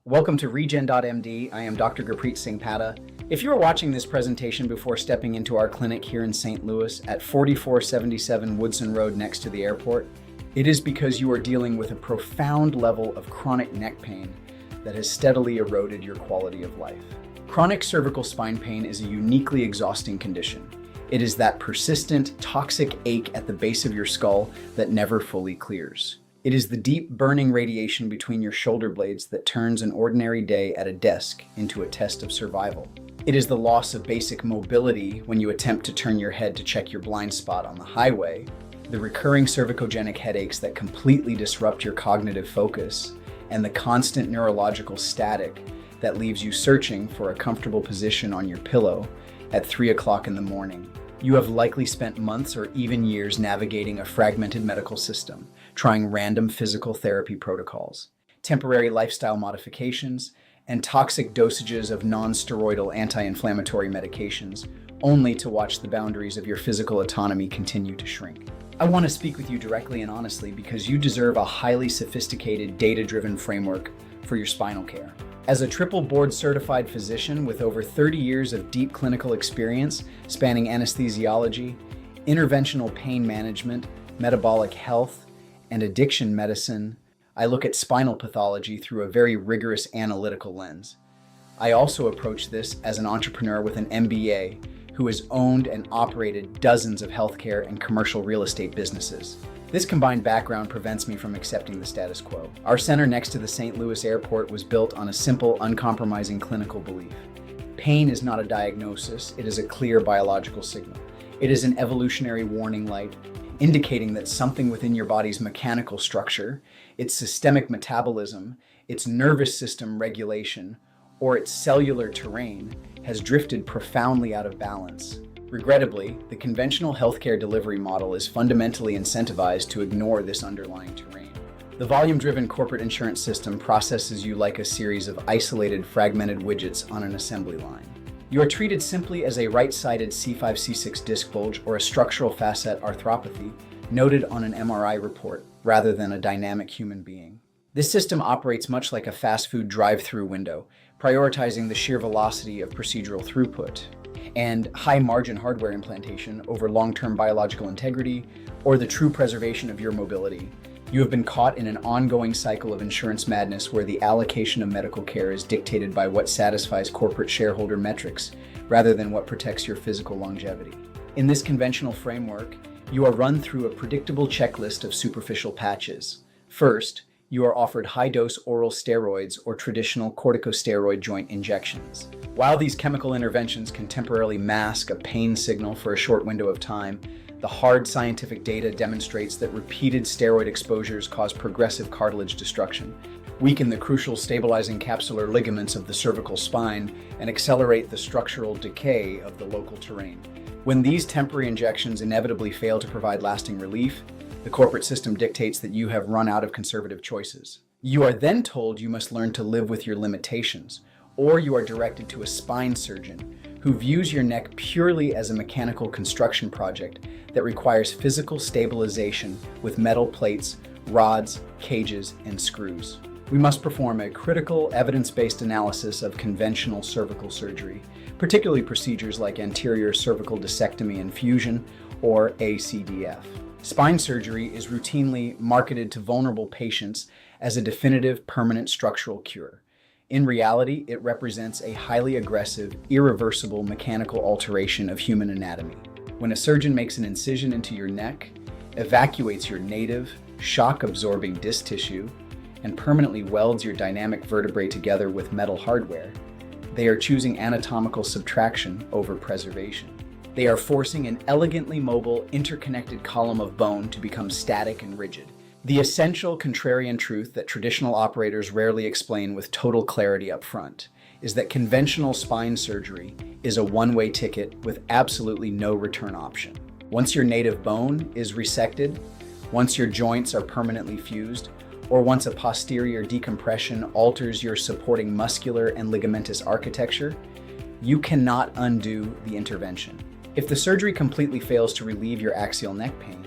Welcome to Regen.md. I am Dr. Gurpreet Singh Pata. If you are watching this presentation before stepping into our clinic here in St. Louis at 4477 Woodson Road next to the airport, it is because you are dealing with a profound level of chronic neck pain that has steadily eroded your quality of life. Chronic cervical spine pain is a uniquely exhausting condition. It is that persistent, toxic ache at the base of your skull that never fully clears. It is the deep, burning radiation between your shoulder blades that turns an ordinary day at a desk into a test of survival. It is the loss of basic mobility when you attempt to turn your head to check your blind spot on the highway, the recurring cervicogenic headaches that completely disrupt your cognitive focus, and the constant neurological static that leaves you searching for a comfortable position on your pillow at 3 o'clock in the morning. You have likely spent months or even years navigating a fragmented medical system, trying random physical therapy protocols, temporary lifestyle modifications, and toxic dosages of non-steroidal anti-inflammatory medications, only to watch the boundaries of your physical autonomy continue to shrink. I want to speak with you directly and honestly because you deserve a highly sophisticated, data-driven framework for your spinal care. As a triple board certified physician with over 30 years of deep clinical experience spanning anesthesiology, interventional pain management, metabolic health, and addiction medicine, I look at spinal pathology through a very rigorous analytical lens. I also approach this as an entrepreneur with an MBA who has owned and operated dozens of healthcare and commercial real estate businesses. This combined background prevents me from accepting the status quo. Our center next to the St. Louis airport was built on a simple, uncompromising clinical belief. Pain is not a diagnosis, it is a clear biological signal. It is an evolutionary warning light, indicating that something within your body's mechanical structure, its systemic metabolism, its nervous system regulation, or its cellular terrain has drifted profoundly out of balance. Regrettably, the conventional healthcare delivery model is fundamentally incentivized to ignore this underlying terrain. The volume-driven corporate insurance system processes you like a series of isolated, fragmented widgets on an assembly line. You are treated simply as a right-sided C5-C6 disc bulge or a structural facet arthropathy noted on an MRI report, rather than a dynamic human being. This system operates much like a fast food drive-through window, prioritizing the sheer velocity of procedural throughput and high-margin hardware implantation over long-term biological integrity or the true preservation of your mobility. You have been caught in an ongoing cycle of insurance madness where the allocation of medical care is dictated by what satisfies corporate shareholder metrics rather than what protects your physical longevity. In this conventional framework, you are run through a predictable checklist of superficial patches. First, you are offered high-dose oral steroids or traditional corticosteroid joint injections. While these chemical interventions can temporarily mask a pain signal for a short window of time, the hard scientific data demonstrates that repeated steroid exposures cause progressive cartilage destruction, weaken the crucial stabilizing capsular ligaments of the cervical spine, and accelerate the structural decay of the local terrain. When these temporary injections inevitably fail to provide lasting relief, the corporate system dictates that you have run out of conservative choices. You are then told you must learn to live with your limitations, or you are directed to a spine surgeon who views your neck purely as a mechanical construction project that requires physical stabilization with metal plates, rods, cages, and screws. We must perform a critical, evidence-based analysis of conventional cervical surgery, particularly procedures like anterior cervical discectomy and fusion, or ACDF. Spine surgery is routinely marketed to vulnerable patients as a definitive, permanent structural cure. In reality, it represents a highly aggressive, irreversible mechanical alteration of human anatomy. When a surgeon makes an incision into your neck, evacuates your native, shock-absorbing disc tissue, and permanently welds your dynamic vertebrae together with metal hardware, they are choosing anatomical subtraction over preservation. They are forcing an elegantly mobile, interconnected column of bone to become static and rigid. The essential contrarian truth that traditional operators rarely explain with total clarity up front is that conventional spine surgery is a one-way ticket with absolutely no return option. Once your native bone is resected, once your joints are permanently fused, or once a posterior decompression alters your supporting muscular and ligamentous architecture, you cannot undo the intervention. If the surgery completely fails to relieve your axial neck pain,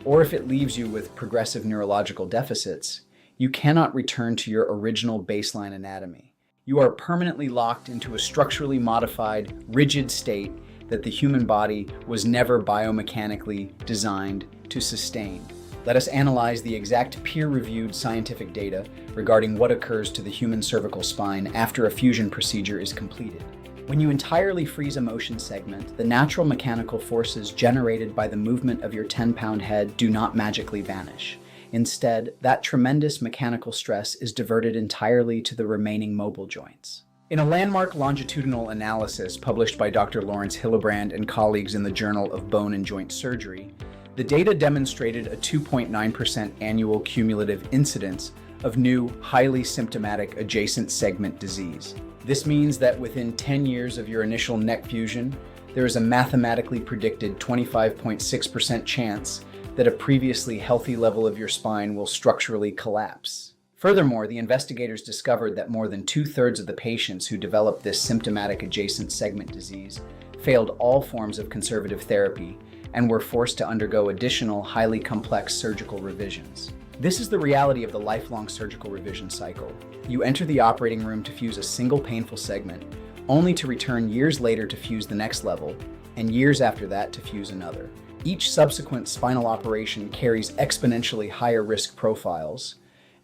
or if it leaves you with progressive neurological deficits, you cannot return to your original baseline anatomy. You are permanently locked into a structurally modified, rigid state that the human body was never biomechanically designed to sustain. Let us analyze the exact peer-reviewed scientific data regarding what occurs to the human cervical spine after a fusion procedure is completed. When you entirely freeze a motion segment, the natural mechanical forces generated by the movement of your 10-pound head do not magically vanish. Instead, that tremendous mechanical stress is diverted entirely to the remaining mobile joints. In a landmark longitudinal analysis published by Dr. Lawrence Hillebrand and colleagues in the Journal of Bone and Joint Surgery, the data demonstrated a 2.9% annual cumulative incidence of new, highly symptomatic adjacent segment disease. This means that within 10 years of your initial neck fusion, there is a mathematically predicted 25.6% chance that a previously healthy level of your spine will structurally collapse. Furthermore, the investigators discovered that more than 2/3 of the patients who developed this symptomatic adjacent segment disease failed all forms of conservative therapy and were forced to undergo additional, highly complex surgical revisions. This is the reality of the lifelong surgical revision cycle. You enter the operating room to fuse a single painful segment, only to return years later to fuse the next level, and years after that to fuse another. Each subsequent spinal operation carries exponentially higher risk profiles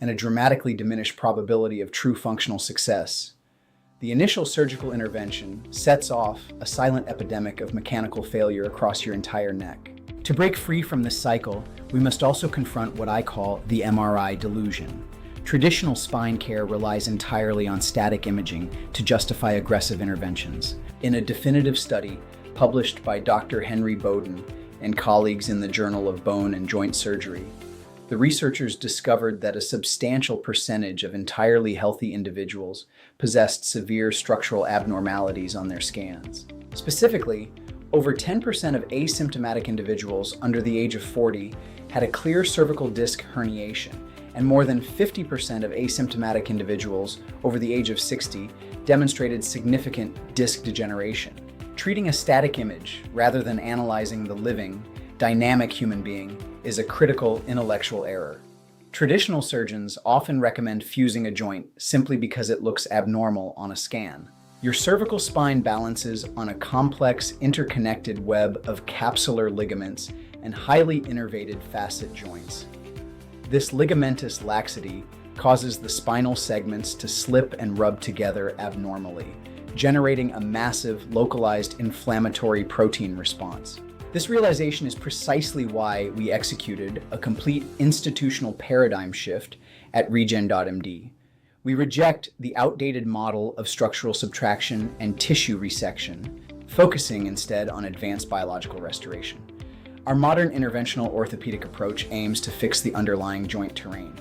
and a dramatically diminished probability of true functional success. The initial surgical intervention sets off a silent epidemic of mechanical failure across your entire neck. To break free from this cycle, we must also confront what I call the MRI delusion. Traditional spine care relies entirely on static imaging to justify aggressive interventions. In a definitive study published by Dr. Henry Bowden and colleagues in the Journal of Bone and Joint Surgery, the researchers discovered that a substantial percentage of entirely healthy individuals possessed severe structural abnormalities on their scans. Specifically, over 10% of asymptomatic individuals under the age of 40 had a clear cervical disc herniation, and more than 50% of asymptomatic individuals over the age of 60 demonstrated significant disc degeneration. Treating a static image rather than analyzing the living, dynamic human being is a critical intellectual error. Traditional surgeons often recommend fusing a joint simply because it looks abnormal on a scan. Your cervical spine balances on a complex, interconnected web of capsular ligaments and highly innervated facet joints. This ligamentous laxity causes the spinal segments to slip and rub together abnormally, generating a massive, localized inflammatory protein response. This realization is precisely why we executed a complete institutional paradigm shift at Regen.MD. We reject the outdated model of structural subtraction and tissue resection, focusing instead on advanced biological restoration. Our modern interventional orthopedic approach aims to fix the underlying joint terrain.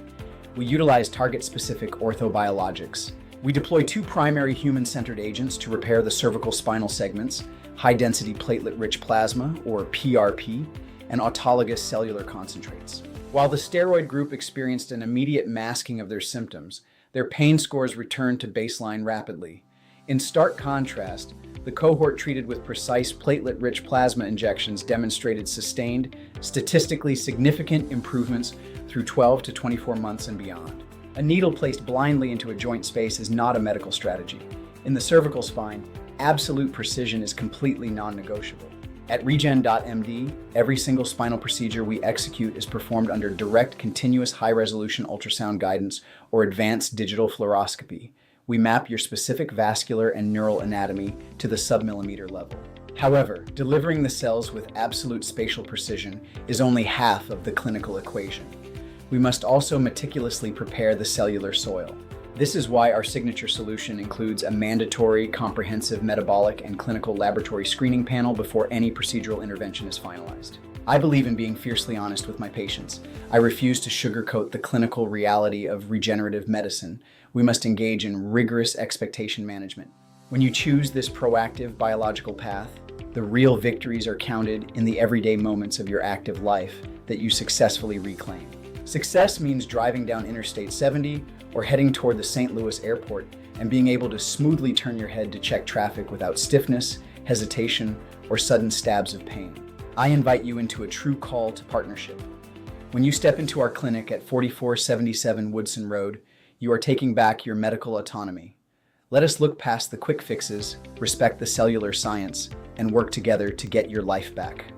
We utilize target-specific orthobiologics. We deploy two primary human-centered agents to repair the cervical spinal segments: high-density platelet-rich plasma, or PRP, and autologous cellular concentrates. While the steroid group experienced an immediate masking of their symptoms, their pain scores returned to baseline rapidly. In stark contrast, the cohort treated with precise platelet-rich plasma injections demonstrated sustained, statistically significant improvements through 12 to 24 months and beyond. A needle placed blindly into a joint space is not a medical strategy. In the cervical spine, absolute precision is completely non-negotiable. At Regen.MD, every single spinal procedure we execute is performed under direct, continuous high-resolution ultrasound guidance or advanced digital fluoroscopy. We map your specific vascular and neural anatomy to the sub-millimeter level. However, delivering the cells with absolute spatial precision is only half of the clinical equation. We must also meticulously prepare the cellular soil. This is why our signature solution includes a mandatory, comprehensive metabolic and clinical laboratory screening panel before any procedural intervention is finalized. I believe in being fiercely honest with my patients. I refuse to sugarcoat the clinical reality of regenerative medicine. We must engage in rigorous expectation management. When you choose this proactive biological path, the real victories are counted in the everyday moments of your active life that you successfully reclaim. Success means driving down Interstate 70 or heading toward the St. Louis airport and being able to smoothly turn your head to check traffic without stiffness, hesitation, or sudden stabs of pain. I invite you into a true call to partnership. When you step into our clinic at 4477 Woodson Road, you are taking back your medical autonomy. Let us look past the quick fixes, respect the cellular science, and work together to get your life back.